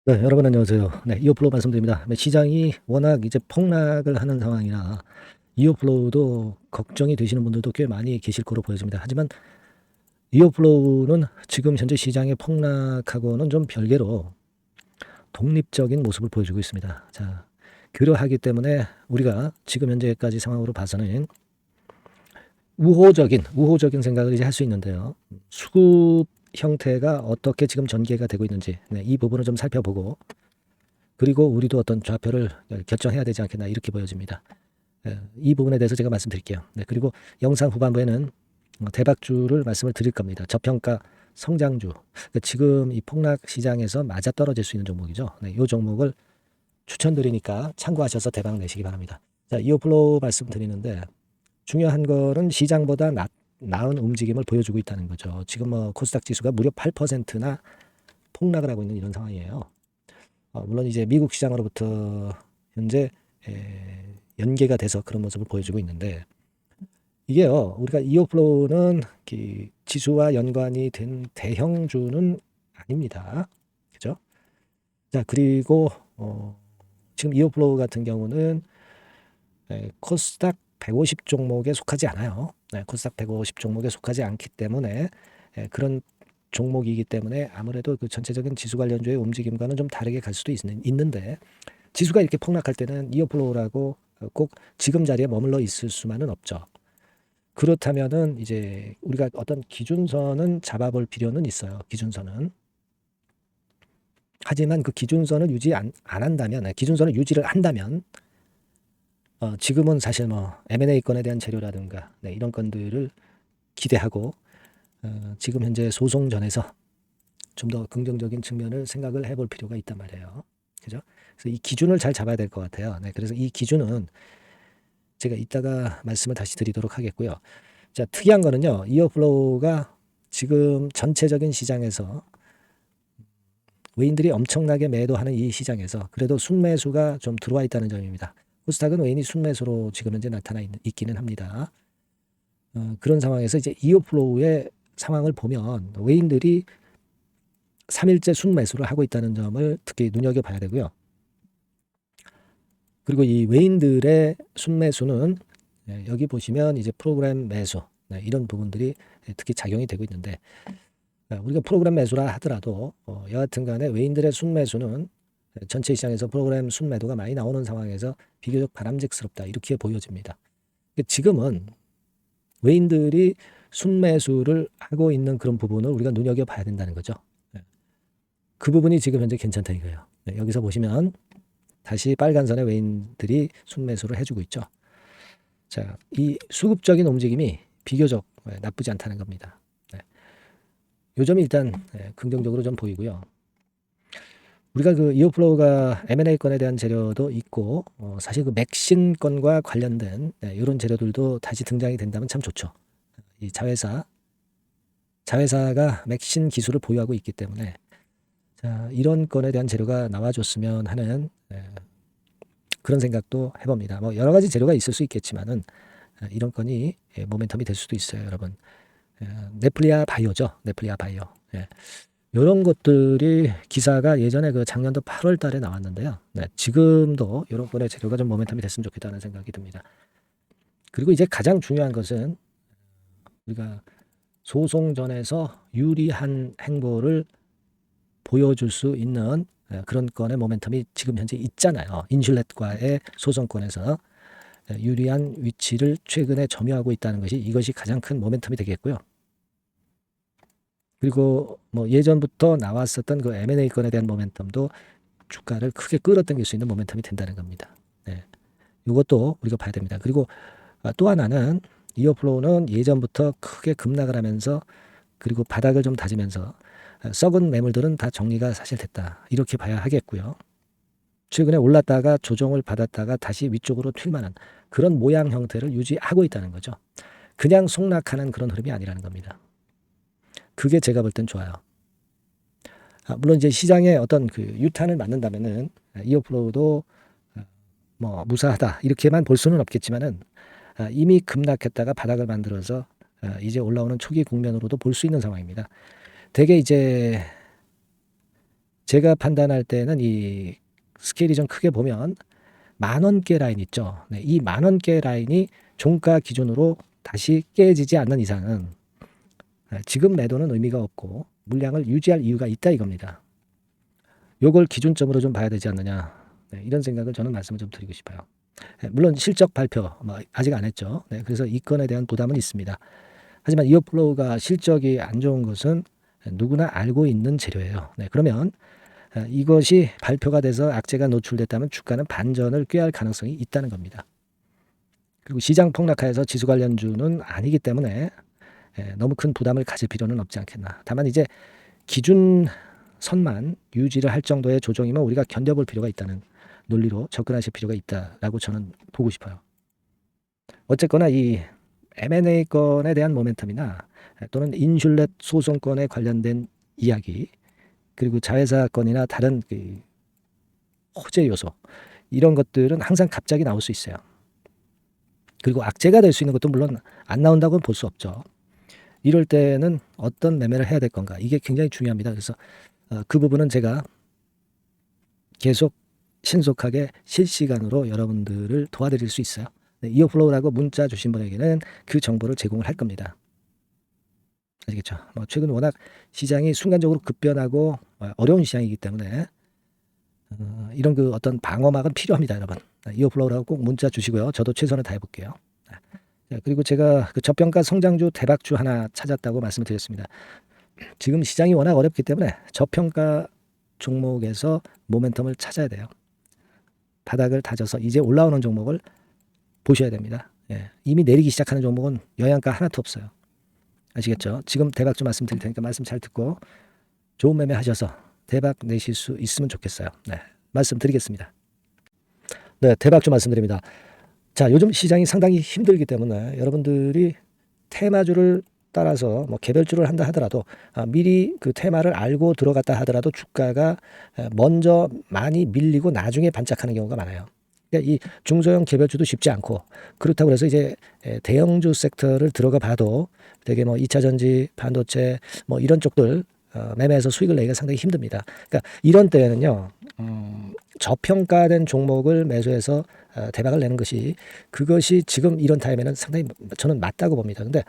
네, 여러분 안녕하세요. 네, 이어플로우 말씀드립니다. 시장이 워낙 이제 폭락을 하는 상황이라 이어플로우도 걱정이 되시는 분들도 꽤 많이 계실 거로 보여집니다. 하지만 이어플로우는 지금 현재 시장의 폭락하고는 좀 별개로 독립적인 모습을 보여주고 있습니다. 자, 그러하기 때문에 우리가 지금 현재까지 상황으로 봐서는 우호적인 생각을 이제 할 수 있는데요. 수급 형태가 어떻게 지금 전개가 되고 있는지, 네, 이 부분을 좀 살펴보고, 그리고 우리도 어떤 좌표를 결정해야 되지 않겠나 이렇게 보여집니다. 이 부분에 대해서 제가 말씀드릴게요. 네, 그리고 영상 후반부에는 대박주를 말씀을 드릴 겁니다. 저평가 성장주. 그러니까 지금 이 폭락 시장에서 맞아 떨어질 수 있는 종목이죠. 네, 이 종목을 추천드리니까 참고하셔서 대박 내시기 바랍니다. 자, 이어플로우 말씀드리는데 중요한 거는 시장보다 나은 움직임을 보여주고 있다는 거죠. 지금 코스닥 지수가 무려 8%나 폭락을 하고 있는 이런 상황이에요. 물론 이제 미국 시장으로부터 현재 연계가 돼서 그런 모습을 보여주고 있는데 이게요, 우리가 이어플로우는 지수와 연관이 된 대형주는 아닙니다. 그죠? 자, 그리고 지금 이어플로우 같은 경우는 코스닥 150 종목에 속하지 않아요. 네, 코스닥 150 종목에 속하지 않기 때문에 그런 종목이기 때문에 아무래도 그 전체적인 지수 관련주의 움직임과는 좀 다르게 갈 수도 있는데 지수가 이렇게 폭락할 때는 이어플로우라고 꼭 지금 자리에 머물러 있을 수만은 없죠. 그렇다면은 이제 우리가 어떤 기준선은 잡아볼 필요는 있어요. 기준선은. 하지만 그 기준선을 유지 안 한다면, 기준선을 유지를 한다면, 지금은 사실 M&A 건에 대한 재료라든가, 네, 이런 건들을 기대하고, 지금 현재 소송전에서 좀 더 긍정적인 측면을 생각을 해볼 필요가 있단 말이에요. 그죠? 그래서 이 기준을 잘 잡아야 될 것 같아요. 네, 그래서 이 기준은 제가 이따가 말씀을 다시 드리도록 하겠고요. 자, 특이한 거는요, 이어플로우가 지금 전체적인 시장에서 외인들이 엄청나게 매도하는 이 시장에서 그래도 순매수가 좀 들어와 있다는 점입니다. 코스닥은 외인이 순매수로 지금 현재 나타나 있기는 합니다. 그런 상황에서 이제 이어플로우의 상황을 보면 외인들이 3일째 순매수를 하고 있다는 점을 특히 눈여겨봐야 되고요. 그리고 이 외인들의 순매수는 여기 보시면 이제 프로그램 매수, 이런 부분들이 특히 작용이 되고 있는데 우리가 프로그램 매수라 하더라도 여하튼 간에 외인들의 순매수는 전체 시장에서 프로그램 순매도가 많이 나오는 상황에서 비교적 바람직스럽다 이렇게 보여집니다. 지금은 외인들이 순매수를 하고 있는 그런 부분을 우리가 눈여겨봐야 된다는 거죠. 그 부분이 지금 현재 괜찮다 이거예요. 여기서 보시면 다시 빨간 선에 외인들이 순매수를 해주고 있죠. 자, 이 수급적인 움직임이 비교적 나쁘지 않다는 겁니다. 요 점이 일단 긍정적으로 좀 보이고요. 우리가 그 이어플로우가 M&A 건에 대한 재료도 있고 사실 그 맥신 건과 관련된 이런 재료들도 다시 등장이 된다면 참 좋죠. 이 자회사가 맥신 기술을 보유하고 있기 때문에 자, 이런 건에 대한 재료가 나와줬으면 하는 그런 생각도 해봅니다. 뭐 여러 가지 재료가 있을 수 있겠지만은 이런 건이 모멘텀이 될 수도 있어요, 여러분. 네플리아 바이오죠, 네플리아 바이오. 이런 것들이 기사가 예전에 그 작년도 8월 달에 나왔는데요. 네, 지금도 이런 건의 재료가 좀 모멘텀이 됐으면 좋겠다는 생각이 듭니다. 그리고 이제 가장 중요한 것은 우리가 소송전에서 유리한 행보를 보여줄 수 있는 그런 건의 모멘텀이 지금 현재 있잖아요. 인슐렛과의 소송권에서 유리한 위치를 최근에 점유하고 있다는 것이 이것이 가장 큰 모멘텀이 되겠고요. 그리고 뭐 예전부터 나왔었던 그 M&A 건에 대한 모멘텀도 주가를 크게 끌어당길 수 있는 모멘텀이 된다는 겁니다. 네. 이것도 우리가 봐야 됩니다. 그리고 또 하나는 이어플로우는 예전부터 크게 급락을 하면서 그리고 바닥을 좀 다지면서 썩은 매물들은 다 정리가 사실 됐다. 이렇게 봐야 하겠고요. 최근에 올랐다가 조정을 받았다가 다시 위쪽으로 튈 만한 그런 모양 형태를 유지하고 있다는 거죠. 그냥 속락하는 그런 흐름이 아니라는 겁니다. 그게 제가 볼 땐 좋아요. 물론 이제 시장의 어떤 그 유탄을 맞는다면은 이어플로우도 뭐 무사하다 이렇게만 볼 수는 없겠지만은 이미 급락했다가 바닥을 만들어서 이제 올라오는 초기 국면으로도 볼 수 있는 상황입니다. 대개 이제 제가 판단할 때는 이 스케일이 좀 크게 보면 10,000원대 라인 있죠. 네, 이 10,000원대 라인이 종가 기준으로 다시 깨지지 않는 이상은 지금 매도는 의미가 없고 물량을 유지할 이유가 있다 이겁니다. 요걸 기준점으로 좀 봐야 되지 않느냐. 네, 이런 생각을 저는 말씀을 좀 드리고 싶어요. 물론 실적 발표 아직 안 했죠. 네, 그래서 이 건에 대한 부담은 있습니다. 하지만 이어플로우가 실적이 안 좋은 것은 누구나 알고 있는 재료예요. 네, 그러면 이것이 발표가 돼서 악재가 노출됐다면 주가는 반전을 꾀할 가능성이 있다는 겁니다. 그리고 시장 폭락하여서 지수 관련주는 아니기 때문에 너무 큰 부담을 가질 필요는 없지 않겠나. 다만 이제 기준 선만 유지를 할 정도의 조정이면 우리가 견뎌볼 필요가 있다는 논리로 접근하실 필요가 있다라고 저는 보고 싶어요. 어쨌거나 이 M&A 건에 대한 모멘텀이나 또는 인슐렛 소송건에 관련된 이야기 그리고 자회사 건이나 다른 그 호재 요소 이런 것들은 항상 갑자기 나올 수 있어요. 그리고 악재가 될 수 있는 것도 물론 안 나온다고는 볼 수 없죠. 이럴 때는 어떤 매매를 해야 될 건가 이게 굉장히 중요합니다. 그래서 그 부분은 제가 계속 신속하게 실시간으로 여러분들을 도와드릴 수 있어요. 네, 이어플로우라고 문자 주신 분에게는 그 정보를 제공을 할 겁니다. 아시겠죠? 최근 워낙 시장이 순간적으로 급변하고 어려운 시장이기 때문에 이런 그 어떤 방어막은 필요합니다, 여러분. 이어플로우라고 꼭 문자 주시고요. 저도 최선을 다해볼게요. 그리고 제가 그 저평가 성장주 대박주 하나 찾았다고 말씀을 드렸습니다. 지금 시장이 워낙 어렵기 때문에 저평가 종목에서 모멘텀을 찾아야 돼요. 바닥을 다져서 이제 올라오는 종목을 보셔야 됩니다. 이미 내리기 시작하는 종목은 영양가 하나도 없어요. 아시겠죠? 지금 대박주 말씀드릴 테니까 말씀 잘 듣고 좋은 매매 하셔서 대박 내실 수 있으면 좋겠어요. 네, 말씀드리겠습니다. 네, 대박주 말씀드립니다. 자, 요즘 시장이 상당히 힘들기 때문에 여러분들이 테마주를 따라서 개별주를 한다 하더라도 미리 그 테마를 알고 들어갔다 하더라도 주가가 먼저 많이 밀리고 나중에 반짝하는 경우가 많아요. 그러니까 이 중소형 개별주도 쉽지 않고 그렇다고 해서 이제 대형주 섹터를 들어가 봐도 되게 2차전지, 반도체 이런 쪽들 매매해서 수익을 내기가 상당히 힘듭니다. 그러니까 이런 때에는요. 저평가된 종목을 매수해서 대박을 내는 그것이 지금 이런 타임에는 상당히 저는 맞다고 봅니다. 근데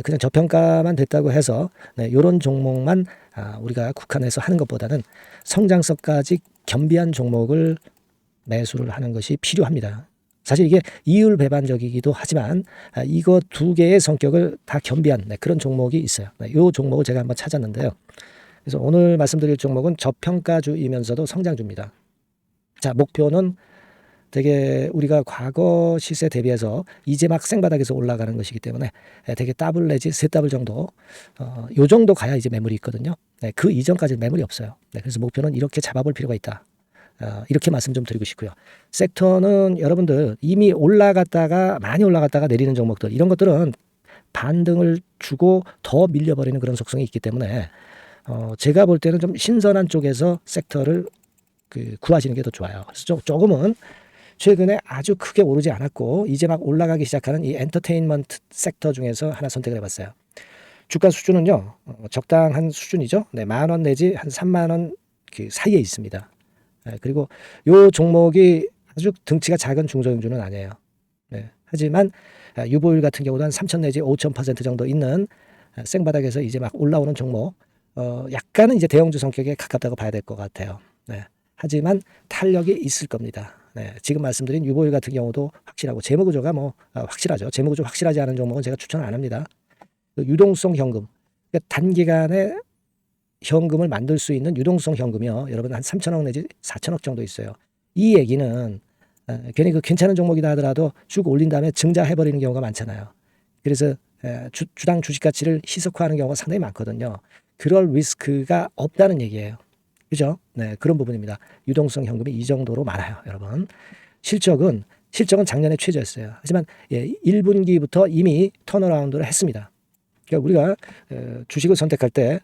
그냥 저평가만 됐다고 해서 이런 종목만 우리가 국한해서 하는 것보다는 성장성까지 겸비한 종목을 매수를 하는 것이 필요합니다. 사실 이게 이율배반적이기도 하지만 이거 두 개의 성격을 다 겸비한 그런 종목이 있어요. 이 종목을 제가 한번 찾았는데요. 그래서 오늘 말씀드릴 종목은 저평가주이면서도 성장주입니다. 자, 목표는 되게 우리가 과거 시세 대비해서 이제 막 생바닥에서 올라가는 것이기 때문에 되게 더블 내지 세 더블 정도 요 정도 가야 이제 매물이 있거든요. 그 이전까지는 매물이 없어요. 그래서 목표는 이렇게 잡아볼 필요가 있다. 이렇게 말씀 좀 드리고 싶고요. 섹터는 여러분들 이미 많이 올라갔다가 내리는 종목들 이런 것들은 반등을 주고 더 밀려버리는 그런 속성이 있기 때문에 제가 볼 때는 좀 신선한 쪽에서 섹터를 구하시는 게 더 좋아요. 그래서 조금은 최근에 아주 크게 오르지 않았고 이제 막 올라가기 시작하는 이 엔터테인먼트 섹터 중에서 하나 선택을 해봤어요. 주가 수준은요 적당한 수준이죠. 10,000원 내지 한 30,000원 그 사이에 있습니다. 그리고 이 종목이 아주 등치가 작은 중소형주는 아니에요. 하지만 유보율 같은 경우도 한 3,000 내지 5,000% 정도 있는 생바닥에서 이제 막 올라오는 종목 약간은 이제 대형주 성격에 가깝다고 봐야 될 것 같아요. 하지만 탄력이 있을 겁니다. 지금 말씀드린 유보율 같은 경우도 확실하고 재무구조가 확실하죠. 재무구조 확실하지 않은 종목은 제가 추천 안 합니다. 유동성 현금, 그러니까 단기간에 현금을 만들 수 있는 유동성 현금이요. 여러분 한 3,000억 내지 4,000억 정도 있어요. 이 얘기는 괜히 괜찮은 종목이다 하더라도 쭉 올린 다음에 증자해버리는 경우가 많잖아요. 그래서 주당 주식 가치를 희석화하는 경우가 상당히 많거든요. 그럴 리스크가 없다는 얘기예요. 그죠? 그런 부분입니다. 유동성 현금이 이 정도로 많아요, 여러분. 실적은 작년에 최저였어요. 하지만 1분기부터 이미 턴어라운드를 했습니다. 그러니까 우리가 주식을 선택할 때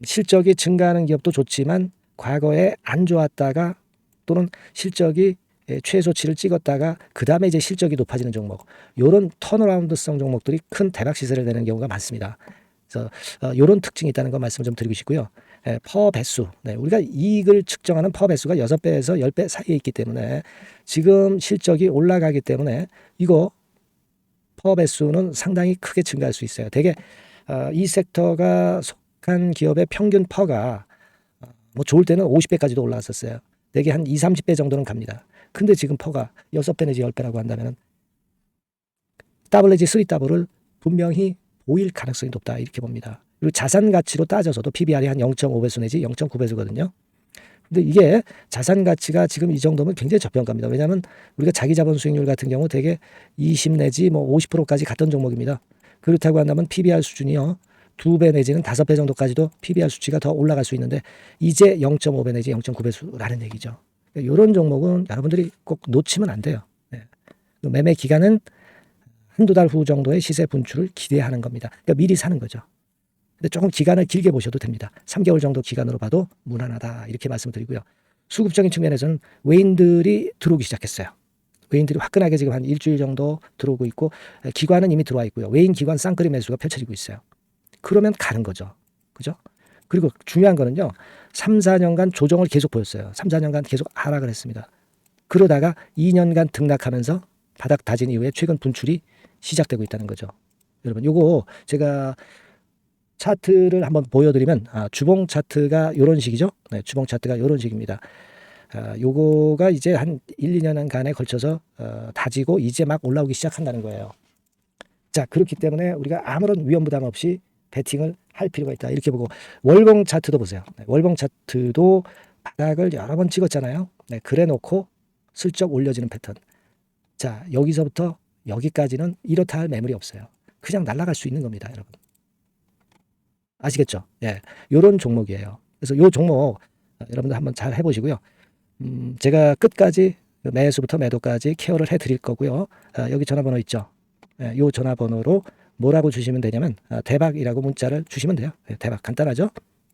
실적이 증가하는 기업도 좋지만 과거에 안 좋았다가 또는 실적이 최소치를 찍었다가 그 다음에 이제 실적이 높아지는 종목, 이런 턴어라운드성 종목들이 큰 대박 시세를 내는 경우가 많습니다. 그래서 이런 특징이 있다는 거 말씀을 좀 드리고 싶고요. 퍼 배수. 네, 우리가 이익을 측정하는 퍼 배수가 6배에서 10배 사이에 있기 때문에 지금 실적이 올라가기 때문에 이거 퍼 배수는 상당히 크게 증가할 수 있어요. 되게 이 섹터가 속한 기업의 평균 퍼가 뭐 좋을 때는 50배까지도 올라갔었어요. 되게 한 20-30배 정도는 갑니다. 근데 지금 퍼가 6배 내지 10배라고 한다면 더블 내지 3더블을 분명히 보일 가능성이 높다 이렇게 봅니다. 그리고 자산 가치로 따져서도 PBR이 한 0.5배수 내지 0.9배수거든요. 근데 이게 자산 가치가 지금 이 정도면 굉장히 저평가입니다. 왜냐하면 우리가 자기 자본 수익률 같은 경우 되게 20 내지 뭐 50%까지 갔던 종목입니다. 그렇다고 한다면 PBR 수준이요. 2배 내지는 5배 정도까지도 PBR 수치가 더 올라갈 수 있는데 이제 0.5배 내지 0.9배수라는 얘기죠. 이런 종목은 여러분들이 꼭 놓치면 안 돼요. 네. 매매 기간은 한두 달 후 정도의 시세 분출을 기대하는 겁니다. 그러니까 미리 사는 거죠. 근데 조금 기간을 길게 보셔도 됩니다. 3개월 정도 기간으로 봐도 무난하다 이렇게 말씀드리고요. 수급적인 측면에서는 외인들이 들어오기 시작했어요. 외인들이 화끈하게 지금 한 일주일 정도 들어오고 있고 기관은 이미 들어와 있고요. 외인 기관 쌍끌이 매수가 펼쳐지고 있어요. 그러면 가는 거죠. 그죠? 그리고 중요한 거는요. 3-4년간 조정을 계속 보였어요. 3-4년간 계속 하락을 했습니다. 그러다가 2년간 등락하면서 바닥 다진 이후에 최근 분출이 시작되고 있다는 거죠. 여러분 요거 제가 차트를 한번 보여드리면 주봉 차트가 이런 식이죠. 네, 주봉 차트가 이런 식입니다. 요거가 이제 한 1-2년간에 걸쳐서 다지고 이제 막 올라오기 시작한다는 거예요. 자, 그렇기 때문에 우리가 아무런 위험 부담 없이 베팅을 할 필요가 있다. 이렇게 보고 월봉 차트도 보세요. 네, 월봉 차트도 바닥을 여러 번 찍었잖아요. 네, 그래 놓고 슬쩍 올려지는 패턴. 자, 여기서부터 여기까지는 이렇다 할 매물이 없어요. 그냥 날아갈 수 있는 겁니다, 여러분. 아시겠죠? 예, 요런 종목이에요. 그래서 요 종목 여러분들 한번 잘 해보시고요. 제가 끝까지 매수부터 매도까지 케어를 해드릴 거고요. 여기 전화번호 있죠? 예, 요 전화번호로 뭐라고 주시면 되냐면 대박이라고 문자를 주시면 돼요. 예, 대박 간단하죠?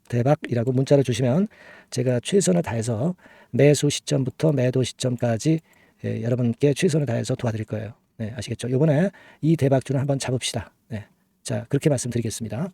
대박이라고 문자를 주시면 제가 최선을 다해서 매수 시점부터 매도 시점까지 여러분께 최선을 다해서 도와드릴 거예요. 네, 아시겠죠? 이번에 이 대박주는 한번 잡읍시다. 네, 자 그렇게 말씀드리겠습니다.